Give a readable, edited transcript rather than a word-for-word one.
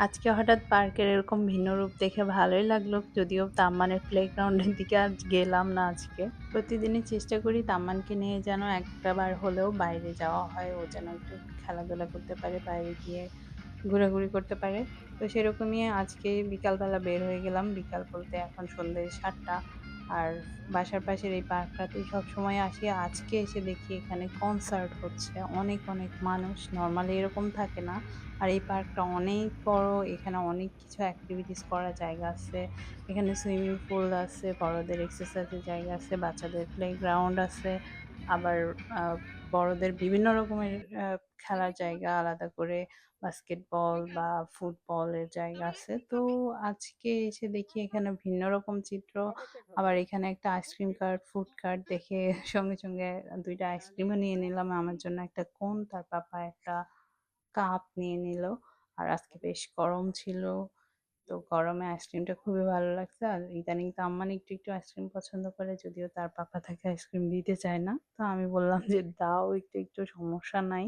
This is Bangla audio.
আজকে হঠাৎ পার্কের এরকম ভিন্ন রূপ দেখে ভালোই লাগলো। যদিও তাম্মানের প্লেগ্রাউন্ডের দিকে আর গেলাম না আজকে। প্রতিদিনই চেষ্টা করি তাম্মানকে নিয়ে যেন একটা বার হলেও বাইরে যাওয়া হয়। ও যেন একটু খেলাধুলা করতে পারে, বাইরে গিয়ে ঘোরাঘুরি করতে পারে। তো সেরকমই আজকে বিকালবেলা বের হয়ে গেলাম। বিকাল বলতে এখন সন্ধ্যে ৭ঃ০০। আর বাসার পাশের এই পার্কটাতেই সবসময় আসি। আজকে এসে দেখি এখানে কনসার্ট হচ্ছে। অনেক, অনেক মানুষ। নরমালি এরকম থাকে না। আর এই পার্কটা অনেক বড়। এখানে অনেক কিছু এক্টিভিটিস করার জায়গা আছে। এখানে সুইমিং পুল আছে, বড়দের এক্সারসাইজের জায়গা আছে, বাচ্চাদের প্লেগ্রাউন্ড আছে। আবার আ বড়দের বিভিন্ন রকমের খেলার জায়গা আলাদা করে বাস্কেটবল বা ফুটবলের জায়গা আছে। তো আজকে এসে দেখি এখানে ভিন্ন রকম চিত্র। আবার এখানে একটা আইসক্রিম কার্ট, ফুড কার্ট দেখে সঙ্গে, সঙ্গে ২ টা আইসক্রিমও নিয়ে নিলাম। আমার জন্য একটা কোন, তার পাপা একটা কাপ নিয়ে নিল। আর আজকে বেশ গরম ছিল। তো গরমে আইসক্রিমটা খুবই ভালো লাগছে। আর ইদানিং তো আম্মান একটু, একটু আইসক্রিম পছন্দ করে। যদিও তার পাপা তাকে আইসক্রিম দিতে চায় না। তো আমি বললাম যে, "দাও একটু, একটু সমস্যা নাই।"